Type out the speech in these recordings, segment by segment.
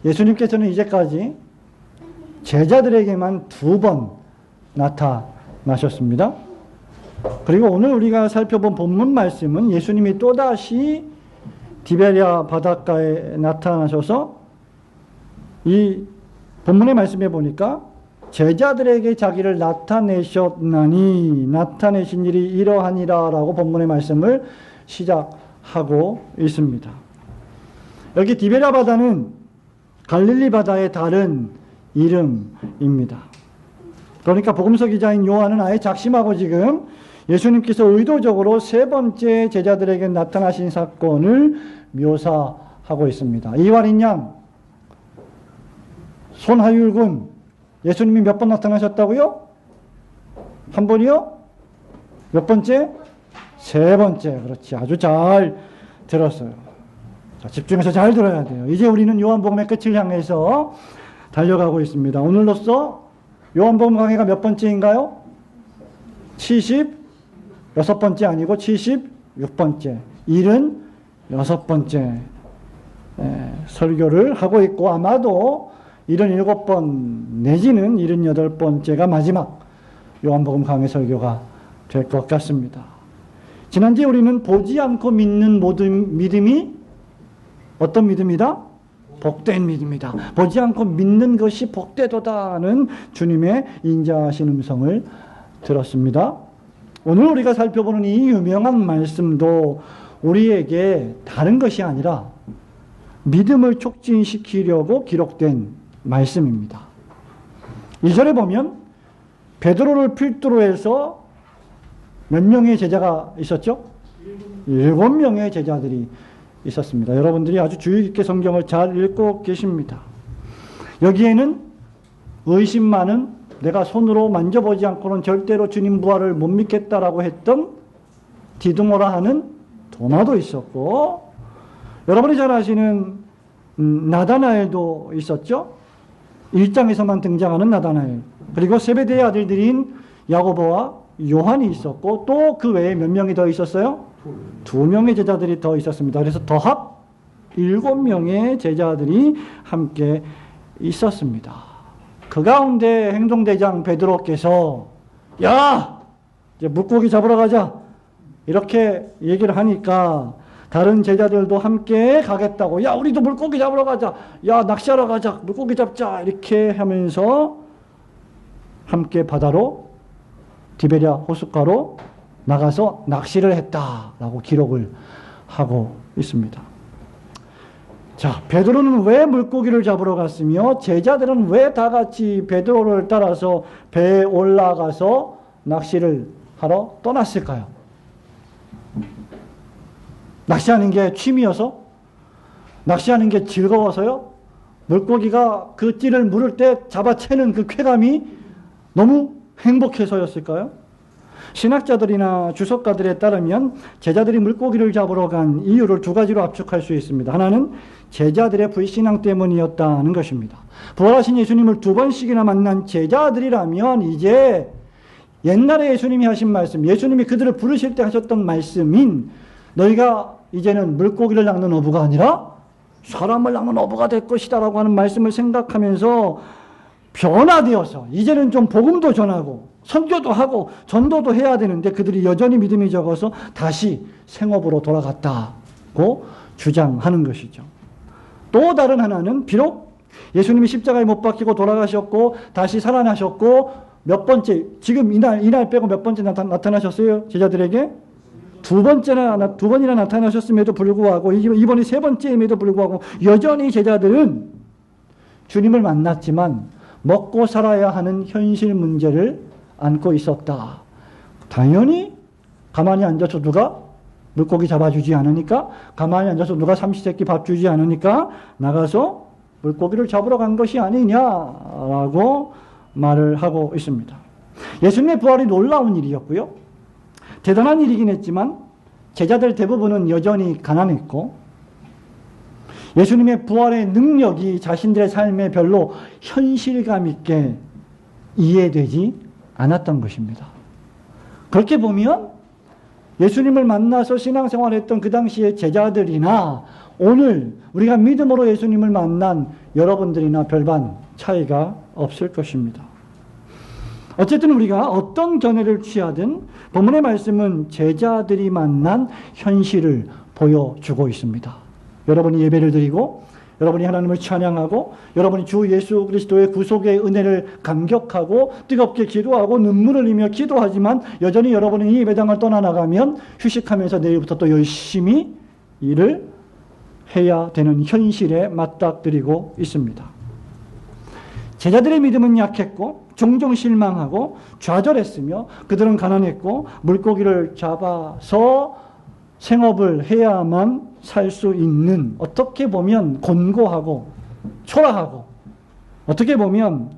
예수님께서는 이제까지 제자들에게만 2번 나타나셨습니다. 그리고 오늘 우리가 살펴본 본문 말씀은 예수님이 또다시 디베랴 바닷가에 나타나셔서 이 본문의 말씀에 보니까 제자들에게 자기를 나타내셨나니 나타내신 일이 이러하니라 라고 본문의 말씀을 시작하고 있습니다. 여기 디베랴 바다는 갈릴리 바다의 다른 이름입니다. 그러니까 복음서 기자인 요한은 아예 작심하고 지금 예수님께서 의도적으로 3번째 제자들에게 나타나신 사건을 묘사하고 있습니다. 이활인 양, 손하율군, 예수님이 몇 번 나타나셨다고요? 한 번이요? 몇 번째? 3번째. 그렇지. 아주 잘 들었어요. 자, 집중해서 잘 들어야 돼요. 이제 우리는 요한복음의 끝을 향해서 달려가고 있습니다. 오늘로써 요한복음 강해가 몇 번째인가요? 76번째 아니고 76번째. 76번째 설교를 하고 있고 아마도 77번 내지는 78번째가 마지막 요한복음 강해 설교가 될 것 같습니다. 지난주에 우리는 보지 않고 믿는 모든 믿음이 어떤 믿음이다? 복된 믿음이다. 보지 않고 믿는 것이 복되도다는 주님의 인자하신 음성을 들었습니다. 오늘 우리가 살펴보는 이 유명한 말씀도 우리에게 다른 것이 아니라 믿음을 촉진시키려고 기록된 말씀입니다. 2절에 보면 베드로를 필두로 해서 몇 명의 제자가 있었죠? 7명의 제자들이 있었습니다. 여러분들이 아주 주의 깊게 성경을 잘 읽고 계십니다. 여기에는 의심 많은 내가 손으로 만져보지 않고는 절대로 주님 부활을 못 믿겠다라고 했던 디두모라 하는 도마도 있었고 여러분이 잘 아시는 나다나엘도 있었죠. 1장에서만 등장하는 나다나엘. 그리고 세베대의 아들들인 야고보와 요한이 있었고 또 그 외에 몇 명이 더 있었어요? 2명의 제자들이 더 있었습니다. 그래서 더합 7명의 제자들이 함께 있었습니다. 그 가운데 행동대장 베드로께서 야! 이제 물고기 잡으러 가자. 이렇게 얘기를 하니까 다른 제자들도 함께 가겠다고 야 우리도 물고기 잡으러 가자. 야 낚시하러 가자. 물고기 잡자. 이렇게 하면서 함께 바다로 디베랴 호숫가로 나가서 낚시를 했다라고 기록을 하고 있습니다. 자, 베드로는 왜 물고기를 잡으러 갔으며 제자들은 왜 다 같이 베드로를 따라서 배에 올라가서 낚시를 하러 떠났을까요? 낚시하는 게 취미여서? 낚시하는 게 즐거워서요? 물고기가 그 띠를 물을 때 잡아채는 그 쾌감이 너무 행복해서였을까요? 신학자들이나 주석가들에 따르면 제자들이 물고기를 잡으러 간 이유를 2가지로 압축할 수 있습니다. 하나는 제자들의 불신앙 때문이었다는 것입니다. 부활하신 예수님을 2번씩이나 만난 제자들이라면 이제 옛날에 예수님이 하신 말씀, 예수님이 그들을 부르실 때 하셨던 말씀인 너희가 이제는 물고기를 낚는 어부가 아니라 사람을 낚는 어부가 될 것이다 라고 하는 말씀을 생각하면서 변화되어서 이제는 좀 복음도 전하고 선교도 하고 전도도 해야 되는데 그들이 여전히 믿음이 적어서 다시 생업으로 돌아갔다고 주장하는 것이죠. 또 다른 하나는 비록 예수님이 십자가에 못 박히고 돌아가셨고 다시 살아나셨고 몇 번째 지금 이날 빼고 몇 번째 나타나셨어요? 제자들에게? 2번이나 나타나셨음에도 불구하고 이번이 3번째임에도 불구하고 여전히 제자들은 주님을 만났지만 먹고 살아야 하는 현실 문제를 안고 있었다. 당연히 가만히 앉아서 누가 물고기 잡아주지 않으니까 가만히 앉아서 누가 삼시세끼 밥 주지 않으니까 나가서 물고기를 잡으러 간 것이 아니냐라고 말을 하고 있습니다. 예수님의 부활이 놀라운 일이었고요. 대단한 일이긴 했지만 제자들 대부분은 여전히 가난했고 예수님의 부활의 능력이 자신들의 삶에 별로 현실감 있게 이해되지 않았던 것입니다. 그렇게 보면 예수님을 만나서 신앙생활을 했던 그 당시의 제자들이나 오늘 우리가 믿음으로 예수님을 만난 여러분들이나 별반 차이가 없을 것입니다. 어쨌든 우리가 어떤 견해를 취하든 본문의 말씀은 제자들이 만난 현실을 보여주고 있습니다. 여러분이 예배를 드리고 여러분이 하나님을 찬양하고 여러분이 주 예수 그리스도의 구속의 은혜를 감격하고 뜨겁게 기도하고 눈물을 흘리며 기도하지만 여전히 여러분이 이 예배당을 떠나나가면 휴식하면서 내일부터 또 열심히 일을 해야 되는 현실에 맞닥뜨리고 있습니다. 제자들의 믿음은 약했고 종종 실망하고 좌절했으며 그들은 가난했고 물고기를 잡아서 생업을 해야만 살 수 있는, 어떻게 보면 곤고하고 초라하고 어떻게 보면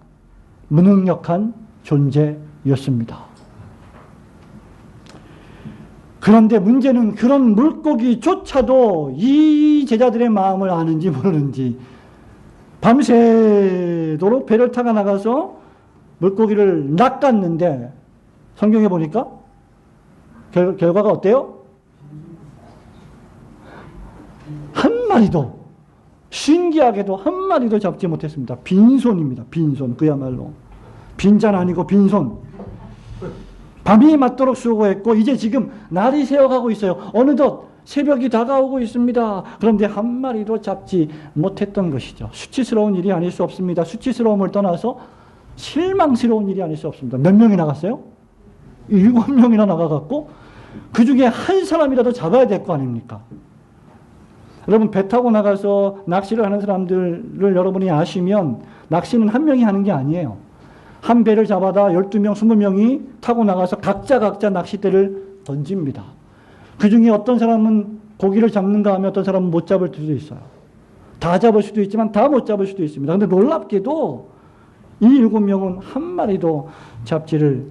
무능력한 존재였습니다. 그런데 문제는 그런 물고기조차도 이 제자들의 마음을 아는지 모르는지 밤새도록 배를 타고 나가서 물고기를 낚았는데 성경에 보니까 결과가 어때요? 한 마리도, 신기하게도 한 마리도 잡지 못했습니다. 빈손입니다. 빈손. 그야말로 빈잔 아니고 빈손. 밤이 맞도록 수고했고 이제 지금 날이 새어가고 있어요. 어느덧 새벽이 다가오고 있습니다. 그런데 한 마리도 잡지 못했던 것이죠. 수치스러운 일이 아닐 수 없습니다. 수치스러움을 떠나서 실망스러운 일이 아닐 수 없습니다. 몇 명이 나갔어요? 7명이나 나가갖고 그 중에 한 사람이라도 잡아야 될 거 아닙니까? 여러분, 배 타고 나가서 낚시를 하는 사람들을 여러분이 아시면 낚시는 한 명이 하는 게 아니에요. 한 배를 잡아다 12명, 20명이 타고 나가서 각자 낚싯대를 던집니다. 그 중에 어떤 사람은 고기를 잡는가 하면 어떤 사람은 못 잡을 수도 있어요. 다 잡을 수도 있지만 다 못 잡을 수도 있습니다. 그런데 놀랍게도 이 7명은 한 마리도 잡지를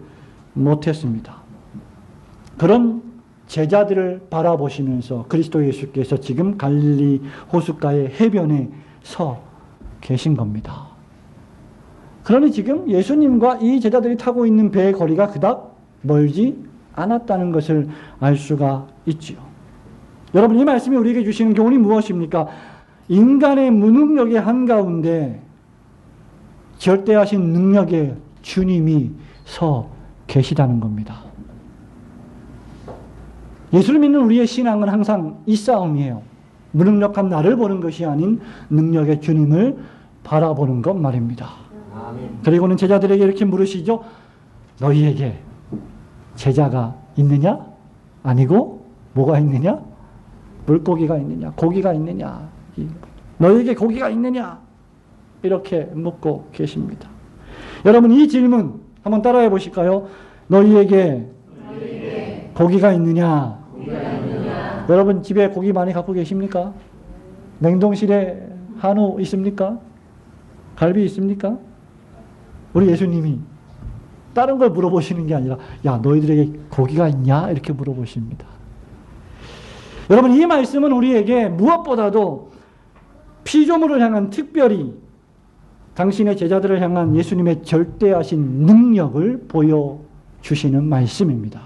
못했습니다. 그런 제자들을 바라보시면서 그리스도 예수께서 지금 갈릴리 호숫가의 해변에 서 계신 겁니다. 그러니 지금 예수님과 이 제자들이 타고 있는 배의 거리가 그닥 멀지 않았다는 것을 알 수가 있지요. 여러분, 이 말씀이 우리에게 주시는 교훈이 무엇입니까? 인간의 무능력의 한가운데 절대하신 능력의 주님이 서 계시다는 겁니다. 예수를 믿는 우리의 신앙은 항상 이 싸움이에요. 무능력한 나를 보는 것이 아닌 능력의 주님을 바라보는 것 말입니다. 아멘. 그리고는 제자들에게 이렇게 물으시죠. 너희에게 제자가 있느냐? 아니고 뭐가 있느냐? 물고기가 있느냐? 고기가 있느냐? 너희에게 고기가 있느냐? 이렇게 묻고 계십니다. 여러분, 이 질문 한번 따라해 보실까요? 너희에게 고기가 있느냐? 여러분 집에 고기 많이 갖고 계십니까? 냉동실에 한우 있습니까? 갈비 있습니까? 우리 예수님이 다른 걸 물어보시는 게 아니라 야, 너희들에게 고기가 있냐? 이렇게 물어보십니다. 여러분, 이 말씀은 우리에게 무엇보다도 피조물을 향한, 특별히 당신의 제자들을 향한 예수님의 절대하신 능력을 보여주시는 말씀입니다.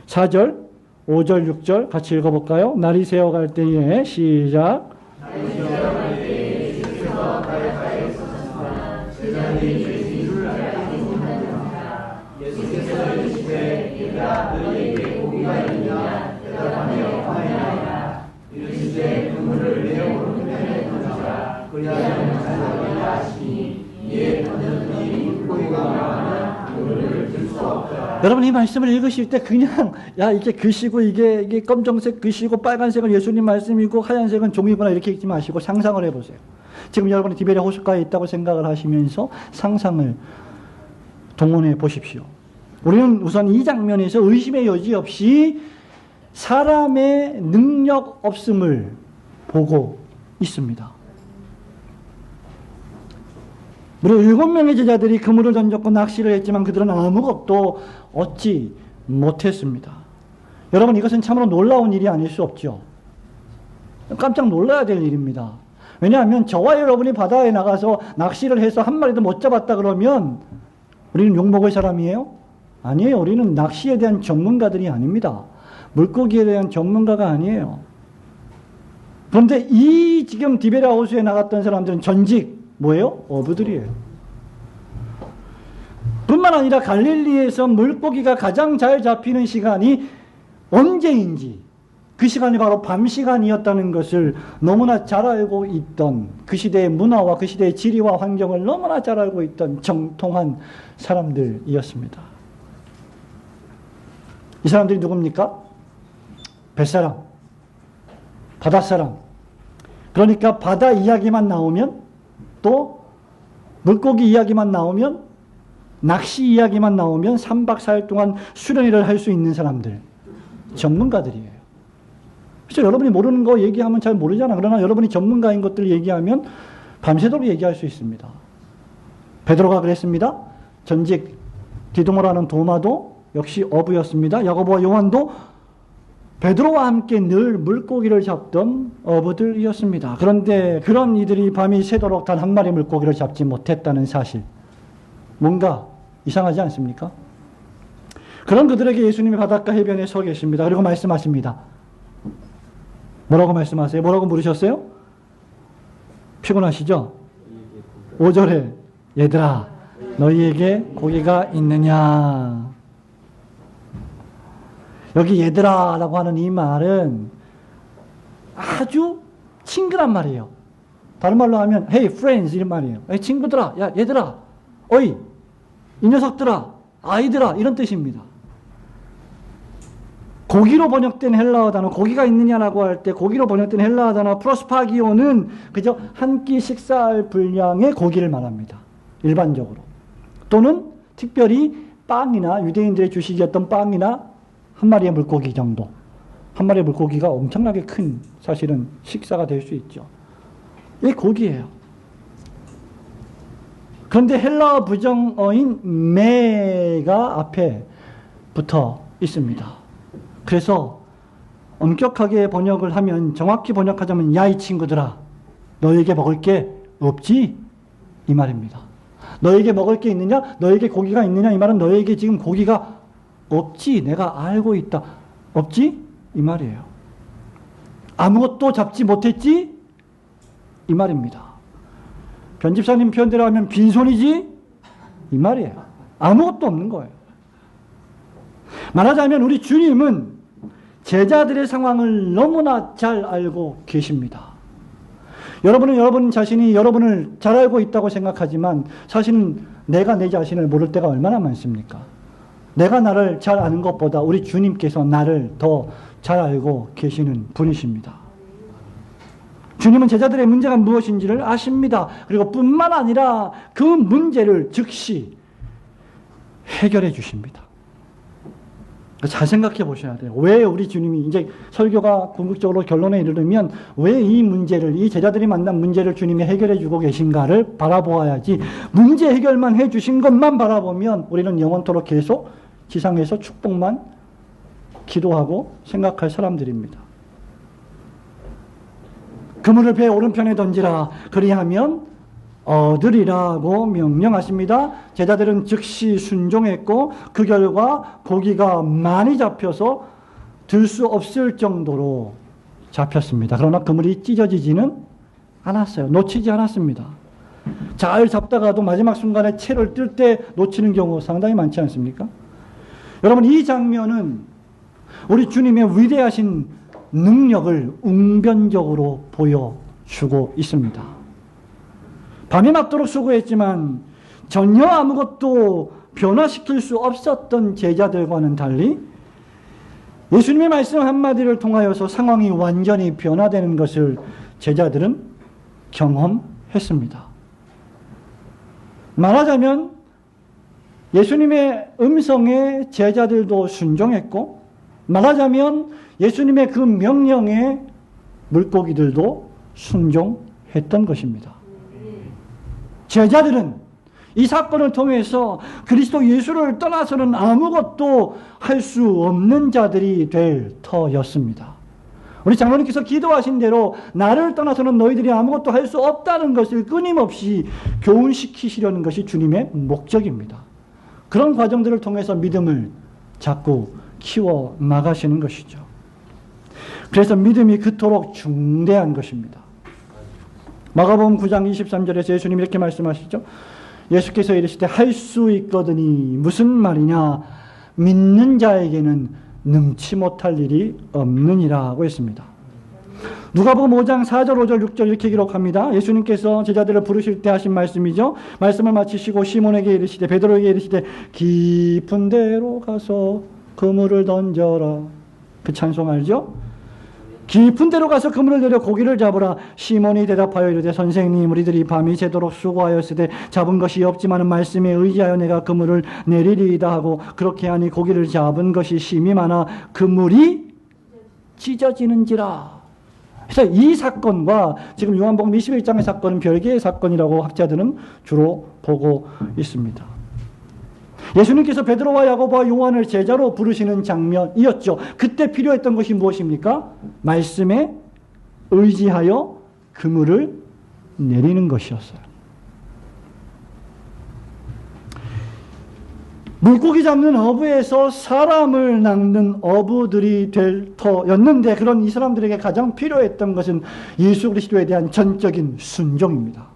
4절, 5절, 6절 같이 읽어볼까요? 날이 새어갈 때에 시작. 날이 새어갈 때에 예수께서 바닷가에 섰으나 제자들이 예수를 알지 못하니라. 예수께서 이르시되 얘들아 너희에게 고기가 있느냐? 대답하며 아니하니라. 이르시되 그물을 내 오른편에 던지라. 그리하면 살리라 하시니 이에 던졌더니 물고기가 나와나 그물을 들 수 없더라. 여러분, 이 말씀을 읽으실 때 그냥 야, 이게 글씨고 이게 검정색 글씨고 빨간색은 예수님 말씀이고 하얀색은 종이구나 이렇게 읽지 마시고 상상을 해보세요. 지금 여러분이 디베랴 호숫가에 있다고 생각을 하시면서 상상을 동원해 보십시오. 우리는 우선 이 장면에서 의심의 여지 없이 사람의 능력 없음을 보고 있습니다. 무려 7명의 제자들이 그물을 던졌고 낚시를 했지만 그들은 아무것도 얻지 못했습니다. 여러분, 이것은 참으로 놀라운 일이 아닐 수 없죠. 깜짝 놀라야 될 일입니다. 왜냐하면 저와 여러분이 바다에 나가서 낚시를 해서 한 마리도 못 잡았다 그러면 우리는 욕먹을 사람이에요? 아니에요. 우리는 낚시에 대한 전문가들이 아닙니다. 물고기에 대한 전문가가 아니에요. 그런데 이 지금 디베랴 호수에 나갔던 사람들은 전직 뭐예요? 어부들이에요. 뿐만 아니라 갈릴리에서 물고기가 가장 잘 잡히는 시간이 언제인지, 그 시간이 바로 밤 시간이었다는 것을 너무나 잘 알고 있던, 그 시대의 문화와 그 시대의 지리와 환경을 너무나 잘 알고 있던 정통한 사람들이었습니다. 이 사람들이 누굽니까? 뱃사람, 바닷사람. 그러니까 바다 이야기만 나오면, 또 물고기 이야기만 나오면, 낚시 이야기만 나오면 3박 4일 동안 수련회를 할 수 있는 사람들, 전문가들이에요. 그래서 여러분이 모르는 거 얘기하면 잘 모르잖아. 그러나 여러분이 전문가인 것들 얘기하면 밤새도록 얘기할 수 있습니다. 베드로가 그랬습니다. 전직 디도모라는 도마도 역시 어부였습니다. 야고보와 요한도 베드로와 함께 늘 물고기를 잡던 어부들이었습니다. 그런데 그런 이들이 밤이 새도록 단 한 마리 물고기를 잡지 못했다는 사실, 뭔가 이상하지 않습니까? 그런 그들에게 예수님이 바닷가 해변에 서 계십니다. 그리고 말씀하십니다. 뭐라고 말씀하세요? 뭐라고 물으셨어요? 피곤하시죠? 5절에 얘들아 너희에게 고기가 있느냐. 여기 얘들아 라고 하는 이 말은 아주 친근한 말이에요. 다른 말로 하면 hey friends 이런 말이에요. 친구들아, 야 얘들아, 어이 이 녀석들아, 아이들아, 이런 뜻입니다. 고기로 번역된 헬라어 단어, 고기가 있느냐라고 할 때 고기로 번역된 헬라어 단어 프로스파기오는 그저 한 끼 식사할 분량의 고기를 말합니다. 일반적으로. 또는 특별히 빵이나 유대인들의 주식이었던 빵이나 한 마리의 물고기 정도. 한 마리의 물고기가 엄청나게 큰 사실은 식사가 될 수 있죠. 이게 고기예요. 그런데 헬라어 부정어인 메가 앞에 붙어 있습니다. 그래서 엄격하게 번역을 하면, 정확히 번역하자면 야 이 친구들아 너에게 먹을 게 없지? 이 말입니다. 너에게 먹을 게 있느냐? 너에게 고기가 있느냐? 이 말은 너에게 지금 고기가 없지? 내가 알고 있다. 없지? 이 말이에요. 아무것도 잡지 못했지? 이 말입니다. 편집사님 표현대로 하면 빈손이지? 이 말이에요. 아무것도 없는 거예요. 말하자면 우리 주님은 제자들의 상황을 너무나 잘 알고 계십니다. 여러분은 여러분 자신이 여러분을 잘 알고 있다고 생각하지만 사실은 내가 내 자신을 모를 때가 얼마나 많습니까? 내가 나를 잘 아는 것보다 우리 주님께서 나를 더 잘 알고 계시는 분이십니다. 주님은 제자들의 문제가 무엇인지를 아십니다. 그리고 뿐만 아니라 그 문제를 즉시 해결해 주십니다. 잘 생각해 보셔야 돼요. 왜 우리 주님이, 이제 설교가 궁극적으로 결론에 이르르면 왜 이 문제를, 이 제자들이 만난 문제를 주님이 해결해 주고 계신가를 바라보아야지, 문제 해결만 해 주신 것만 바라보면 우리는 영원토록 계속 지상에서 축복만 기도하고 생각할 사람들입니다. 그물을 배 오른편에 던지라 그리하면 얻으리라고 명령하십니다. 제자들은 즉시 순종했고 그 결과 고기가 많이 잡혀서 들 수 없을 정도로 잡혔습니다. 그러나 그물이 찢어지지는 않았어요. 놓치지 않았습니다. 잘 잡다가도 마지막 순간에 채를 뜰 때 놓치는 경우 상당히 많지 않습니까? 여러분, 이 장면은 우리 주님의 위대하신 능력을 웅변적으로 보여주고 있습니다. 밤이 맞도록 수고했지만 전혀 아무것도 변화시킬 수 없었던 제자들과는 달리 예수님의 말씀 한마디를 통하여서 상황이 완전히 변화되는 것을 제자들은 경험했습니다. 말하자면 예수님의 음성에 제자들도 순종했고, 말하자면 예수님의 그 명령에 물고기들도 순종했던 것입니다. 제자들은 이 사건을 통해서 그리스도 예수를 떠나서는 아무것도 할 수 없는 자들이 될 터였습니다. 우리 장로님께서 기도하신 대로 나를 떠나서는 너희들이 아무것도 할 수 없다는 것을 끊임없이 교훈시키시려는 것이 주님의 목적입니다. 그런 과정들을 통해서 믿음을 자꾸 키워 나가시는 것이죠. 그래서 믿음이 그토록 중대한 것입니다. 마가복음 9장 23절에서 예수님이 이렇게 말씀하시죠. 예수께서 이르시되 할 수 있거든이 무슨 말이냐, 믿는 자에게는 능치 못할 일이 없느니라 하고 했습니다. 누가복음 5장 4절 5절 6절 이렇게 기록합니다. 예수님께서 제자들을 부르실 때 하신 말씀이죠. 말씀을 마치시고 시몬에게 이르시되, 베드로에게 이르시되 깊은 데로 가서 그물을 던져라. 그 찬송 알죠? 깊은 데로 가서 그물을 내려 고기를 잡으라. 시몬이 대답하여 이르되 선생님, 우리들이 밤이 새도록 수고하였으되 잡은 것이 없지만 말씀에 의지하여 내가 그물을 내리리이다 하고, 그렇게 하니 고기를 잡은 것이 심히 많아 그물이 찢어지는지라. 그래서 이 사건과 지금 요한복음 21장의 사건은 별개의 사건이라고 학자들은 주로 보고 있습니다. 예수님께서 베드로와 야고보와 요한을 제자로 부르시는 장면이었죠. 그때 필요했던 것이 무엇입니까? 말씀에 의지하여 그물을 내리는 것이었어요. 물고기 잡는 어부에서 사람을 낚는 어부들이 될 터였는데, 그런 이 사람들에게 가장 필요했던 것은 예수 그리스도에 대한 전적인 순종입니다.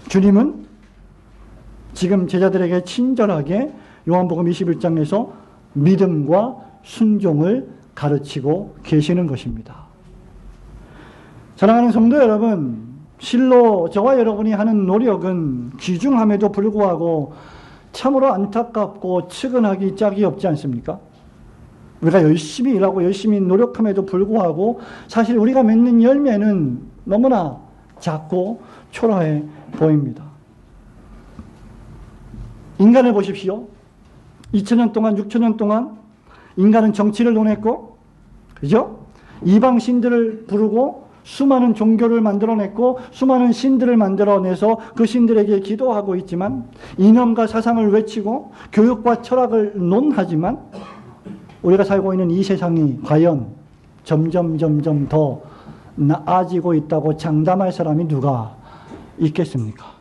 주님은 지금 제자들에게 친절하게 요한복음 21장에서 믿음과 순종을 가르치고 계시는 것입니다. 사랑하는 성도 여러분, 실로 저와 여러분이 하는 노력은 귀중함에도 불구하고 참으로 안타깝고 측은하기 짝이 없지 않습니까? 우리가 열심히 일하고 열심히 노력함에도 불구하고 사실 우리가 맺는 열매는 너무나 작고 초라해 보입니다. 인간을 보십시오. 2000년 동안, 6000년 동안 인간은 정치를 논했고, 그죠? 이방 신들을 부르고 수많은 종교를 만들어냈고 수많은 신들을 만들어내서 그 신들에게 기도하고 있지만, 이념과 사상을 외치고 교육과 철학을 논하지만, 우리가 살고 있는 이 세상이 과연 점점 더 나아지고 있다고 장담할 사람이 누가 있겠습니까?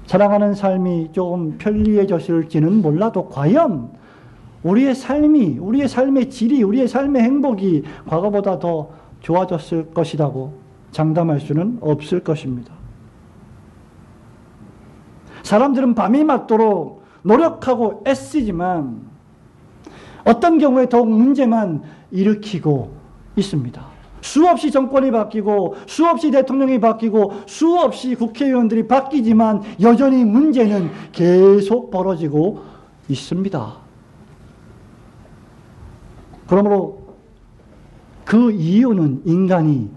살아가는 삶이 조금 편리해졌을지는 몰라도 과연 우리의 삶이, 우리의 삶의 질이, 우리의 삶의 행복이 과거보다 더 좋아졌을 것이라고 장담할 수는 없을 것입니다. 사람들은 밤이 맞도록 노력하고 애쓰지만 어떤 경우에 더욱 문제만 일으키고 있습니다. 수없이 정권이 바뀌고 수없이 대통령이 바뀌고 수없이 국회의원들이 바뀌지만 여전히 문제는 계속 벌어지고 있습니다. 그러므로 그 이유는 인간이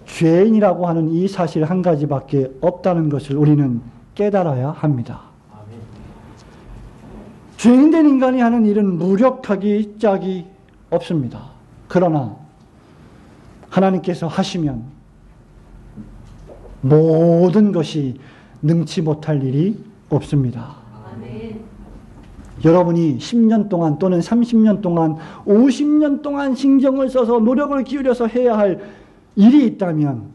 죄인이라고 하는 이 사실 한 가지밖에 없다는 것을 우리는 깨달아야 합니다. 죄인된 인간이 하는 일은 무력하기 짝이 없습니다. 그러나 하나님께서 하시면 모든 것이 능치 못할 일이 없습니다. 아멘. 여러분이 10년 동안 또는 30년 동안 50년 동안 신경을 써서 노력을 기울여서 해야 할 일이 있다면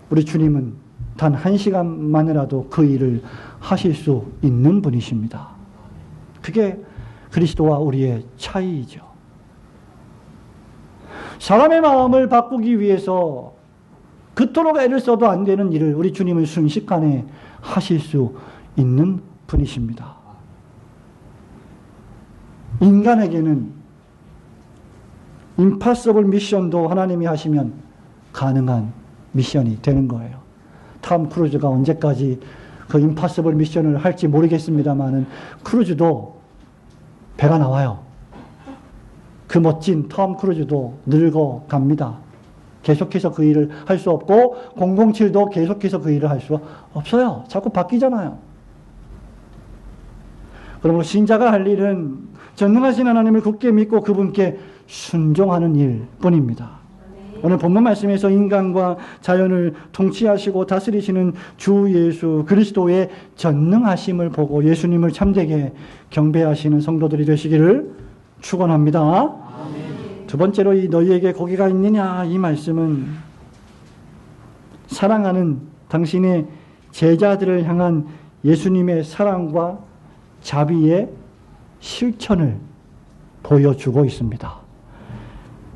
우리 주님은 단 1시간만이라도 그 일을 하실 수 있는 분이십니다. 그게 그리스도와 우리의 차이이죠. 사람의 마음을 바꾸기 위해서 그토록 애를 써도 안 되는 일을 우리 주님은 순식간에 하실 수 있는 분이십니다. 인간에게는 임파서블 미션도 하나님이 하시면 가능한 미션이 되는 거예요. 톰 크루즈가 언제까지 그 임파서블 미션을 할지 모르겠습니다만은 크루즈도 배가 나와요. 그 멋진 톰 크루즈도 늙어갑니다. 계속해서 그 일을 할 수 없고 007도 계속해서 그 일을 할 수 없어요. 자꾸 바뀌잖아요. 그러므로 신자가 할 일은 전능하신 하나님을 굳게 믿고 그분께 순종하는 일뿐입니다. 오늘 본문 말씀에서 인간과 자연을 통치하시고 다스리시는 주 예수 그리스도의 전능하심을 보고 예수님을 참되게 경배하시는 성도들이 되시기를 축원합니다. 아멘. 두 번째로 이 너희에게 고기가 있느냐, 이 말씀은 사랑하는 당신의 제자들을 향한 예수님의 사랑과 자비의 실천을 보여주고 있습니다.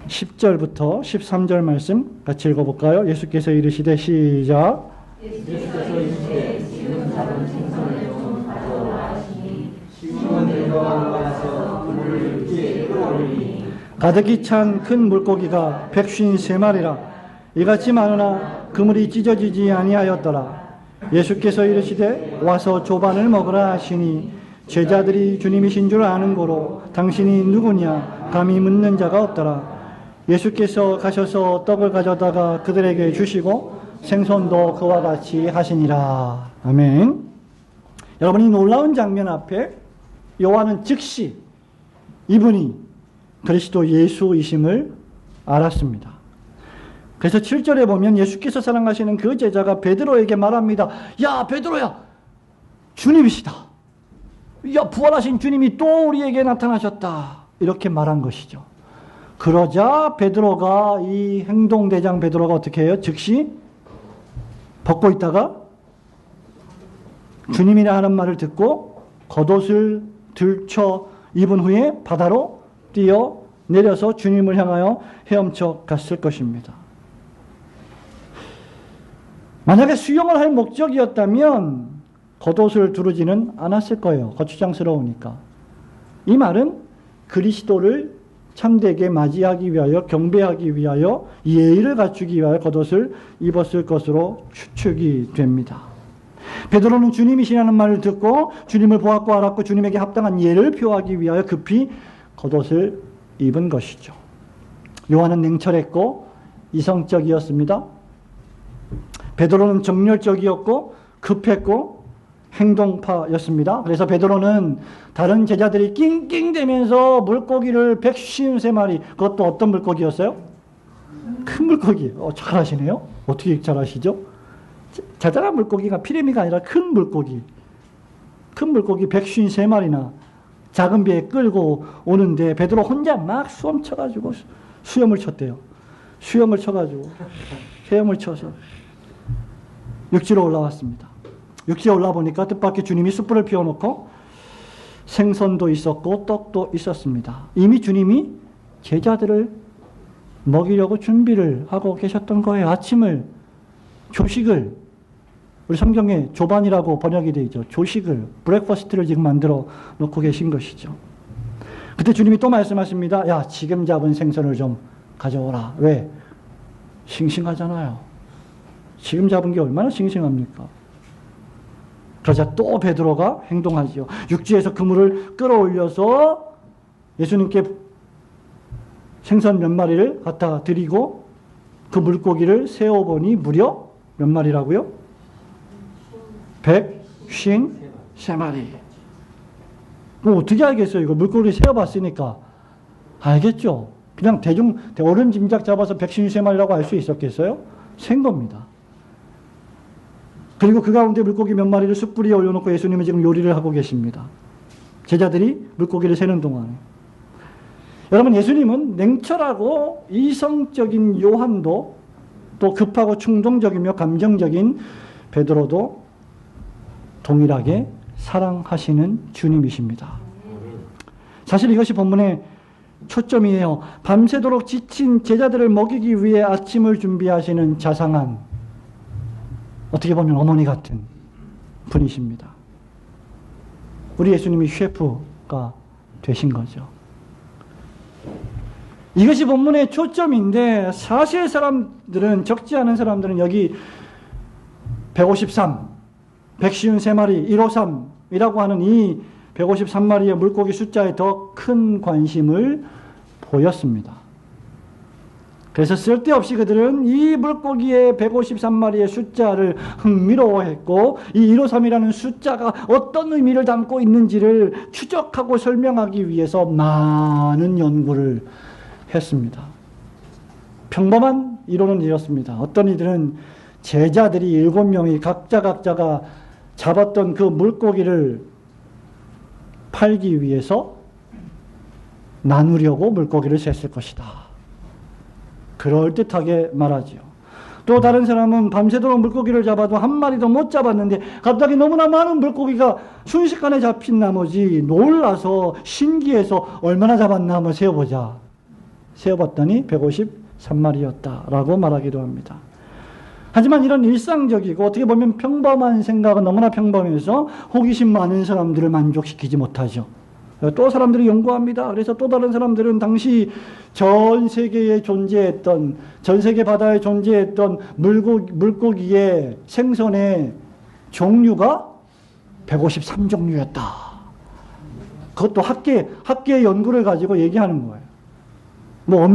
10절부터 13절 말씀 같이 읽어볼까요? 예수께서 이르시되 시작. 예수께서 이르시되 지금 잡은 생선을 좀 가져오라 하시니 시몬 베드로가 올라가서 그물을 육지에 끌어올리니 가득히 찬 큰 물고기가 153마리라. 이같이 많으나 그물이 찢어지지 아니하였더라. 예수께서 이르시되 와서 조반을 먹으라 하시니 제자들이 주님이신 줄 아는 고로 당신이 누구냐 감히 묻는 자가 없더라. 예수께서 가셔서 떡을 가져다가 그들에게 주시고 생선도 그와 같이 하시니라. 아멘. 여러분, 이 놀라운 장면 앞에 요한은 즉시 이분이 그리스도 예수이심을 알았습니다. 그래서 7절에 보면 예수께서 사랑하시는 그 제자가 베드로에게 말합니다. 야, 베드로야, 주님이시다. 야, 부활하신 주님이 또 우리에게 나타나셨다. 이렇게 말한 것이죠. 그러자 베드로가, 이 행동대장 베드로가 어떻게 해요? 즉시 벗고 있다가 주님이라 하는 말을 듣고 겉옷을 들쳐 입은 후에 바다로 뛰어 내려서 주님을 향하여 헤엄쳐 갔을 것입니다. 만약에 수영을 할 목적이었다면 겉옷을 두르지는 않았을 거예요. 거추장스러우니까. 이 말은 그리스도를 참되게 맞이하기 위하여, 경배하기 위하여, 예의를 갖추기 위하여 겉옷을 입었을 것으로 추측이 됩니다. 베드로는 주님이시라는 말을 듣고 주님을 보았고 알았고 주님에게 합당한 예를 표하기 위하여 급히 겉옷을 입은 것이죠. 요한은 냉철했고 이성적이었습니다. 베드로는 정열적이었고 급했고 행동파였습니다. 그래서 베드로는 다른 제자들이 낑낑대면서 물고기를 153마리, 그것도 어떤 물고기였어요? 큰 물고기. 잘하시네요. 어떻게 잘하시죠? 자잘한 물고기가 피레미가 아니라 큰 물고기. 큰 물고기 153마리나 작은 배에 끌고 오는데 베드로 혼자 막 수염 쳐가지고 수염을 쳤대요. 수염을 쳐가지고 헤엄을 쳐서 육지로 올라왔습니다. 육지에 올라보니까 뜻밖의 주님이 숯불을 피워놓고 생선도 있었고 떡도 있었습니다. 이미 주님이 제자들을 먹이려고 준비를 하고 계셨던 거예요. 아침을, 조식을, 우리 성경에 조반이라고 번역이 되어 있죠. 조식을, 브렉퍼스트를 지금 만들어 놓고 계신 것이죠. 그때 주님이 또 말씀하십니다. 야, 지금 잡은 생선을 좀 가져오라. 왜? 싱싱하잖아요. 지금 잡은 게 얼마나 싱싱합니까? 그러자 또 베드로가 행동하지요. 육지에서 그물을 끌어올려서 예수님께 생선 몇 마리를 갖다 드리고 그 물고기를 세어보니 무려 몇 마리라고요? 153마리. 그럼 어떻게 알겠어요? 이거 물고기를 세어봤으니까. 알겠죠? 그냥 대중, 어른 짐작 잡아서 153마리라고 알 수 있었겠어요? 센 겁니다. 그리고 그 가운데 물고기 몇 마리를 숯불 위에 올려놓고 예수님은 지금 요리를 하고 계십니다. 제자들이 물고기를 세는 동안에. 여러분, 예수님은 냉철하고 이성적인 요한도, 또 급하고 충동적이며 감정적인 베드로도 동일하게 사랑하시는 주님이십니다. 사실 이것이 본문의 초점이에요. 밤새도록 지친 제자들을 먹이기 위해 아침을 준비하시는 자상한, 어떻게 보면 어머니 같은 분이십니다. 우리 예수님이 셰프가 되신 거죠. 이것이 본문의 초점인데 사실 사람들은, 적지 않은 사람들은 여기 153, 153마리, 153이라고 하는 이 153마리의 물고기 숫자에 더 큰 관심을 보였습니다. 그래서 쓸데없이 그들은 이 물고기의 153마리의 숫자를 흥미로워했고 이 153이라는 숫자가 어떤 의미를 담고 있는지를 추적하고 설명하기 위해서 많은 연구를 했습니다. 평범한 이론은 이렇습니다. 어떤 이들은 제자들이 7명이 각자가 잡았던 그 물고기를 팔기 위해서 나누려고 물고기를 셌을 것이다. 그럴듯하게 말하지요. 또 다른 사람은 밤새도록 물고기를 잡아도 한 마리도 못 잡았는데 갑자기 너무나 많은 물고기가 순식간에 잡힌 나머지 놀라서 신기해서 얼마나 잡았나 한번 세어보자. 세어봤더니 153마리였다라고 말하기도 합니다. 하지만 이런 일상적이고 어떻게 보면 평범한 생각은 너무나 평범해서 호기심 많은 사람들을 만족시키지 못하죠. 또 사람들이 연구합니다. 그래서 또 다른 사람들은 당시 전 세계에 존재했던, 전 세계 바다에 존재했던 물고기의 생선의 종류가 153종류였다. 그것도 학계 연구를 가지고 얘기하는 거예요. 뭐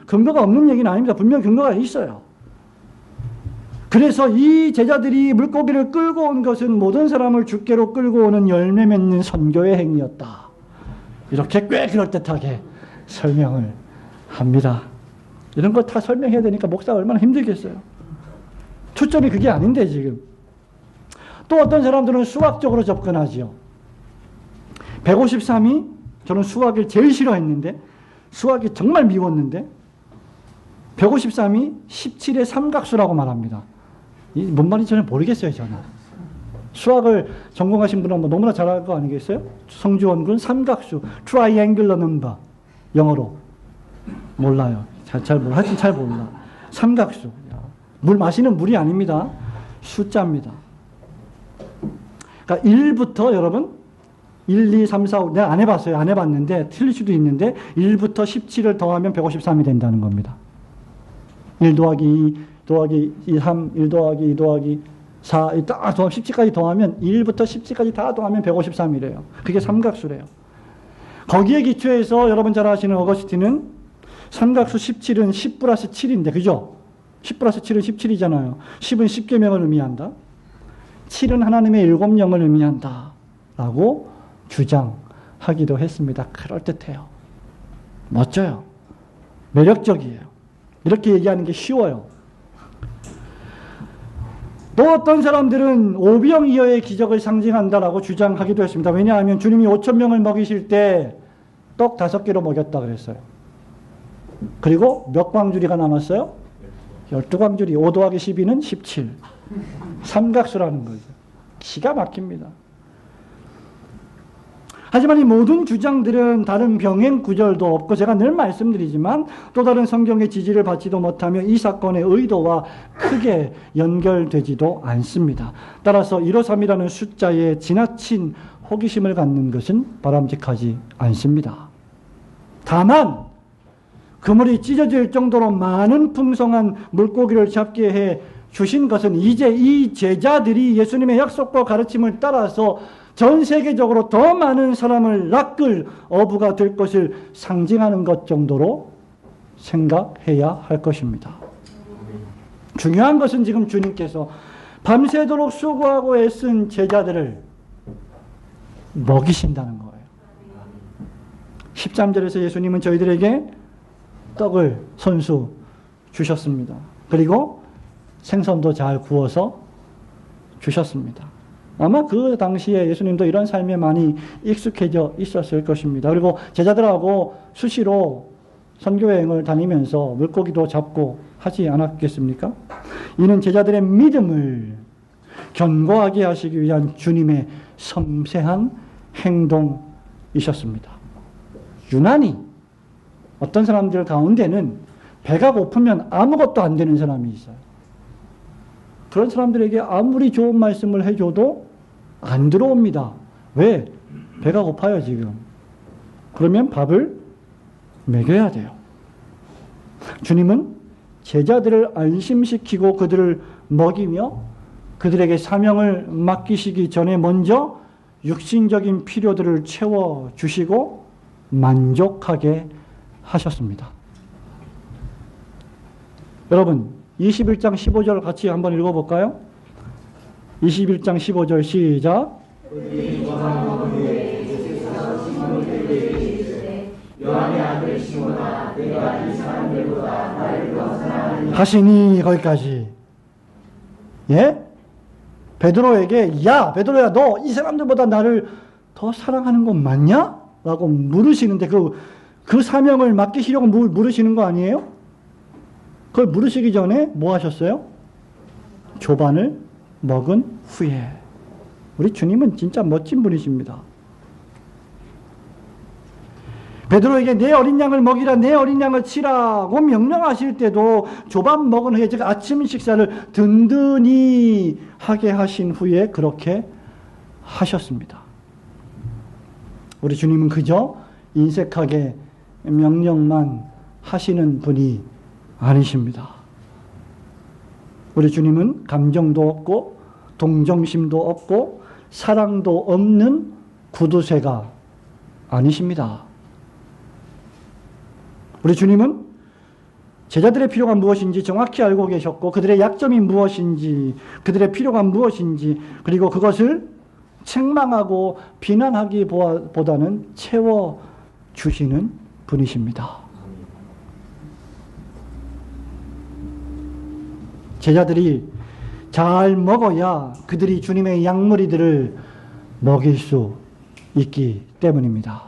근거가 없는 얘기는 아닙니다. 분명 근거가 있어요. 그래서 이 제자들이 물고기를 끌고 온 것은 모든 사람을 주께로 끌고 오는 열매 맺는 선교의 행위였다. 이렇게 꽤 그럴듯하게 설명을 합니다. 이런 거 다 설명해야 되니까 목사가 얼마나 힘들겠어요. 초점이 그게 아닌데 지금. 또 어떤 사람들은 수학적으로 접근하지요. 153이 저는 수학을 제일 싫어했는데 수학이 정말 미웠는데 153이 17의 삼각수라고 말합니다. 뭔 말인지 저는 모르겠어요. 저는. 수학을 전공하신 분은 뭐 너무나 잘 알 거 아니겠어요? 성주원군 삼각수, triangular number. 영어로. 몰라요. 하여튼 잘 몰라. 삼각수. 물 마시는 물이 아닙니다. 숫자입니다. 그러니까 1부터 여러분, 1, 2, 3, 4, 5, 내가 안 해봤어요. 안 해봤는데, 틀릴 수도 있는데, 1부터 17을 더하면 153이 된다는 겁니다. 1 더하기 2 더하기 2, 3, 1 더하기 2 더하기 4, 딱 17까지 더하면 1부터 17까지 다 더하면 153이래요. 그게 삼각수래요. 거기에 기초해서 여러분 잘 아시는 어거스틴은 삼각수 17은 10 플러스 7인데, 그죠? 10 플러스 7은 17이잖아요. 10은 10계명을 의미한다. 7은 하나님의 7영을 의미한다. 라고 주장하기도 했습니다. 그럴듯해요. 멋져요. 매력적이에요. 이렇게 얘기하는 게 쉬워요. 또 어떤 사람들은 오병이어의 기적을 상징한다라고 주장하기도 했습니다. 왜냐하면 주님이 5,000명을 먹이실 때 떡 5개로 먹였다 그랬어요. 그리고 몇 광주리가 남았어요? 12광주리. 5 더하기 12는 17. 삼각수라는 거죠. 기가 막힙니다. 하지만 이 모든 주장들은 다른 병행 구절도 없고 제가 늘 말씀드리지만 또 다른 성경의 지지를 받지도 못하며 이 사건의 의도와 크게 연결되지도 않습니다. 따라서 153이라는 숫자에 지나친 호기심을 갖는 것은 바람직하지 않습니다. 다만 그물이 찢어질 정도로 많은 풍성한 물고기를 잡게 해 주신 것은 이제 이 제자들이 예수님의 약속과 가르침을 따라서 전 세계적으로 더 많은 사람을 낚을 어부가 될 것을 상징하는 것 정도로 생각해야 할 것입니다. 중요한 것은 지금 주님께서 밤새도록 수고하고 애쓴 제자들을 먹이신다는 거예요. 13절에서 예수님은 저희들에게 떡을 손수 주셨습니다. 그리고 생선도 잘 구워서 주셨습니다. 아마 그 당시에 예수님도 이런 삶에 많이 익숙해져 있었을 것입니다. 그리고 제자들하고 수시로 선교여행을 다니면서 물고기도 잡고 하지 않았겠습니까? 이는 제자들의 믿음을 견고하게 하시기 위한 주님의 섬세한 행동이셨습니다. 유난히 어떤 사람들 가운데는 배가 고프면 아무것도 안 되는 사람이 있어요. 그런 사람들에게 아무리 좋은 말씀을 해줘도 안 들어옵니다. 왜? 배가 고파요, 지금. 그러면 밥을 먹여야 돼요. 주님은 제자들을 안심시키고 그들을 먹이며 그들에게 사명을 맡기시기 전에 먼저 육신적인 필요들을 채워주시고 만족하게 하셨습니다. 여러분, 21장 15절 같이 한번 읽어볼까요? 21장 15절 시작. 하시니 거기까지. 예? 베드로에게 야 베드로야 너 이 사람들보다 나를 더 사랑하는 건 맞냐? 라고 물으시는데 그 사명을 맡기시려고 물으시는 거 아니에요? 그걸 물으시기 전에 뭐 하셨어요? 조반을 먹은 후에. 우리 주님은 진짜 멋진 분이십니다. 베드로에게 내 어린 양을 먹이라, 내 어린 양을 치라고 명령하실 때도 조밥 먹은 후에, 즉 아침 식사를 든든히 하게 하신 후에 그렇게 하셨습니다. 우리 주님은 그저 인색하게 명령만 하시는 분이 아니십니다. 우리 주님은 감정도 없고 동정심도 없고 사랑도 없는 구두쇠가 아니십니다. 우리 주님은 제자들의 필요가 무엇인지 정확히 알고 계셨고 그들의 약점이 무엇인지, 그들의 필요가 무엇인지, 그리고 그것을 책망하고 비난하기보다는 채워주시는 분이십니다. 제자들이 잘 먹어야 그들이 주님의 양머리들을 먹일 수 있기 때문입니다.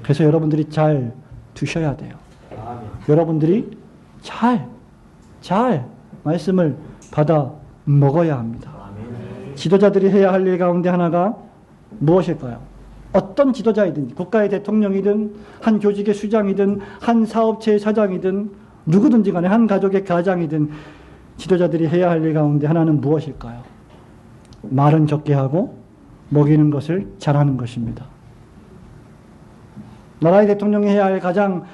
그래서 여러분들이 잘 드셔야 돼요. 여러분들이 잘 말씀을 받아 먹어야 합니다. 지도자들이 해야 할 일 가운데 하나가 무엇일까요? 어떤 지도자이든, 국가의 대통령이든, 한 조직의 수장이든, 한 사업체의 사장이든, 누구든지 간에 한 가족의 가장이든 지도자들이 해야 할 일 가운데 하나는 무엇일까요? 말은 적게 하고 먹이는 것을 잘하는 것입니다. 나라의 대통령이 해야 할 가장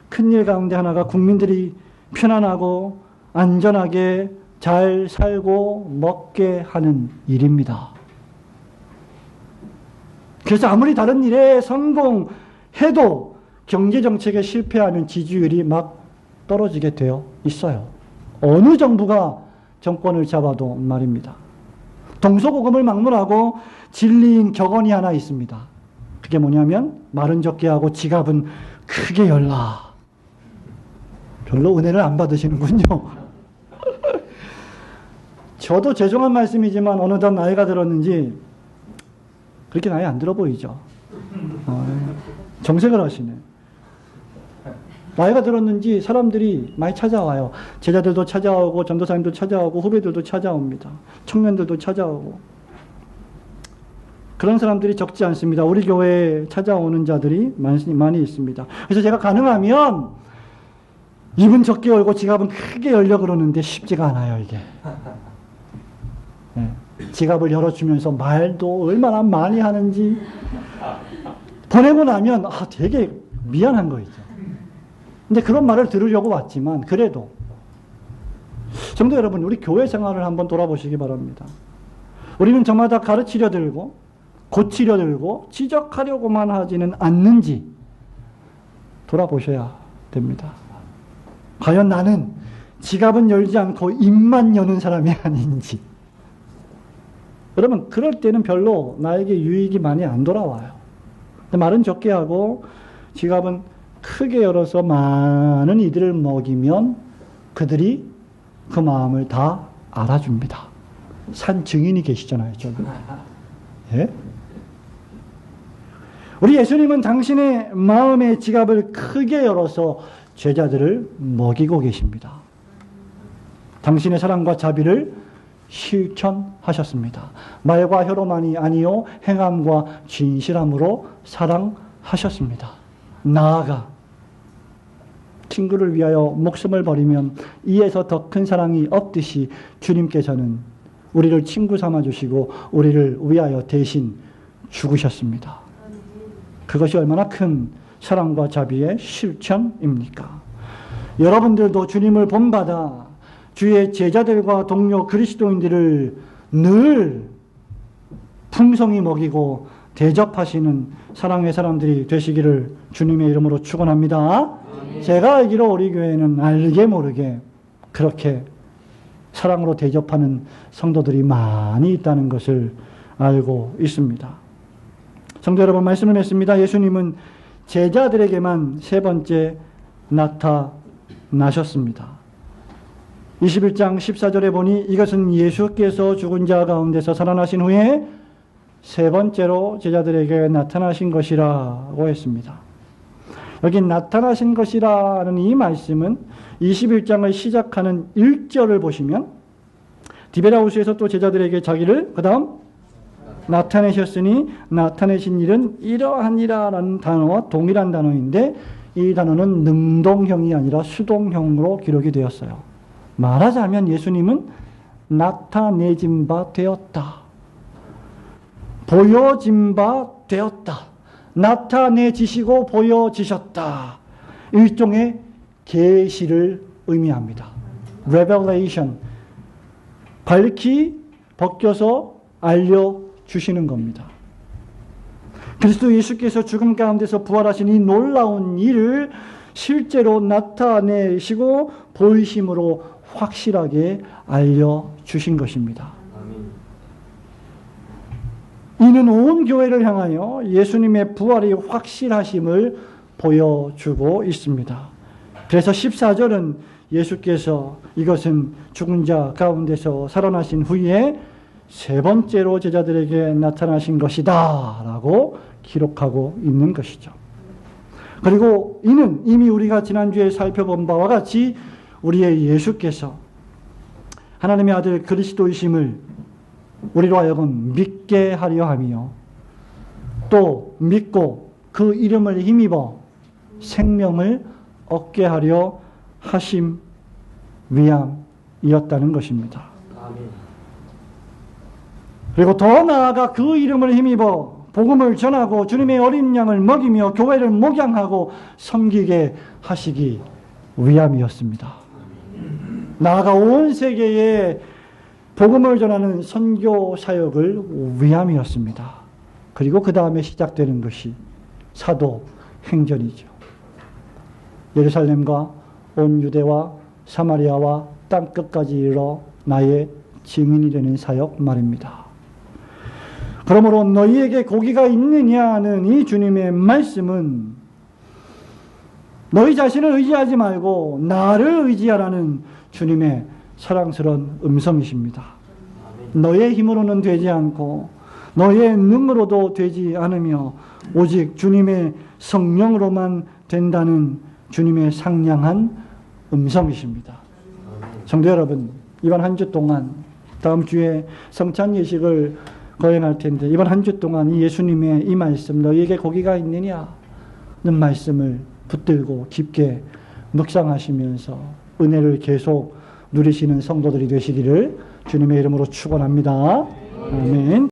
큰 일 가운데 하나가 국민들이 편안하고 안전하게 잘 살고 먹게 하는 일입니다. 그래서 아무리 다른 일에 성공해도 경제정책에 실패하면 지지율이 막 떨어지게 되어 있어요. 어느 정부가 정권을 잡아도 말입니다. 동서고금을 막론하고 진리인 격언이 하나 있습니다. 그게 뭐냐면 말은 적게 하고 지갑은 크게 열라. 별로 은혜를 안 받으시는군요. 저도 죄송한 말씀이지만 어느덧 나이가 들었는지 그렇게 나이 안 들어 보이죠. 정색을 하시네. 나이가 들었는지 사람들이 많이 찾아와요. 제자들도 찾아오고 전도사님도 찾아오고 후배들도 찾아옵니다. 청년들도 찾아오고. 그런 사람들이 적지 않습니다. 우리 교회에 찾아오는 자들이 많이 있습니다. 그래서 제가 가능하면 입은 적게 열고 지갑은 크게 열려 그러는데 쉽지가 않아요, 이게. 네. 지갑을 열어주면서 말도 얼마나 많이 하는지 보내고 나면 되게 미안한 거 있죠. 근데 그런 말을 들으려고 왔지만 그래도 성도 여러분, 우리 교회 생활을 한번 돌아보시기 바랍니다. 우리는 저마다 가르치려 들고 고치려 들고 지적하려고만 하지는 않는지 돌아보셔야 됩니다. 과연 나는 지갑은 열지 않고 입만 여는 사람이 아닌지. 여러분, 그럴 때는 별로 나에게 유익이 많이 안 돌아와요. 근데 말은 적게 하고 지갑은 크게 열어서 많은 이들을 먹이면 그들이 그 마음을 다 알아줍니다. 산 증인이 계시잖아요, 저기. 예? 우리 예수님은 당신의 마음의 지갑을 크게 열어서 제자들을 먹이고 계십니다. 당신의 사랑과 자비를 실천하셨습니다. 말과 혀로만이 아니요 행함과 진실함으로 사랑하셨습니다. 나아가 친구를 위하여 목숨을 버리면 이에서 더 큰 사랑이 없듯이 주님께서는 우리를 친구 삼아 주시고 우리를 위하여 대신 죽으셨습니다. 그것이 얼마나 큰 사랑과 자비의 실천입니까? 여러분들도 주님을 본받아 주의 제자들과 동료 그리스도인들을 늘 풍성히 먹이고 대접하시는 사랑의 사람들이 되시기를 주님의 이름으로 축원합니다. 제가 알기로 우리 교회는 알게 모르게 그렇게 사랑으로 대접하는 성도들이 많이 있다는 것을 알고 있습니다. 성도 여러분, 말씀을 맺습니다. 예수님은 제자들에게만 세 번째 나타나셨습니다. 21장 14절에 보니 이것은 예수께서 죽은 자 가운데서 살아나신 후에 세 번째로 제자들에게 나타나신 것이라고 했습니다. 여기 나타나신 것이라는 이 말씀은 21장을 시작하는 1절을 보시면 디베라우스에서 또 제자들에게 자기를 그 다음 나타내셨으니 나타내신 일은 이러하니라라는 단어와 동일한 단어인데 이 단어는 능동형이 아니라 수동형으로 기록이 되었어요. 말하자면 예수님은 나타내진 바 되었다. 보여진 바 되었다. 나타내지시고 보여지셨다. 일종의 계시를 의미합니다. Revelation. 밝히 벗겨서 알려주시는 겁니다. 그리스도 예수께서 죽음 가운데서 부활하신 이 놀라운 일을 실제로 나타내시고 보이심으로 확실하게 알려주신 것입니다. 이는 온 교회를 향하여 예수님의 부활이 확실하심을 보여주고 있습니다. 그래서 14절은 예수께서 이것은 죽은 자 가운데서 살아나신 후에 세 번째로 제자들에게 나타나신 것이다 라고 기록하고 있는 것이죠. 그리고 이는 이미 우리가 지난주에 살펴본 바와 같이 우리의 예수께서 하나님의 아들 그리스도이심을 우리로 하여금 믿게 하려 하며 또 믿고 그 이름을 힘입어 생명을 얻게 하려 하심 위함이었다는 것입니다. 그리고 더 나아가 그 이름을 힘입어 복음을 전하고 주님의 어린 양을 먹이며 교회를 목양하고 섬기게 하시기 위함이었습니다. 나아가 온 세계에 복음을 전하는 선교 사역을 위함이었습니다. 그리고 그 다음에 시작되는 것이 사도 행전이죠. 예루살렘과 온 유대와 사마리아와 땅끝까지 이르러 나의 증인이 되는 사역 말입니다. 그러므로 너희에게 고기가 있느냐는 이 주님의 말씀은 너희 자신을 의지하지 말고 나를 의지하라는 주님의 사랑스러운 음성이십니다. 너의 힘으로는 되지 않고 너의 능으로도 되지 않으며 오직 주님의 성령으로만 된다는 주님의 상냥한 음성이십니다. 성도 여러분, 이번 한 주 동안 다음 주에 성찬 예식을 거행할 텐데 이번 한 주 동안 이 예수님의 이 말씀 너희에게 고기가 있느냐는 말씀을 붙들고 깊게 묵상하시면서 은혜를 계속 누리시는 성도들이 되시기를 주님의 이름으로 축원합니다. 아멘.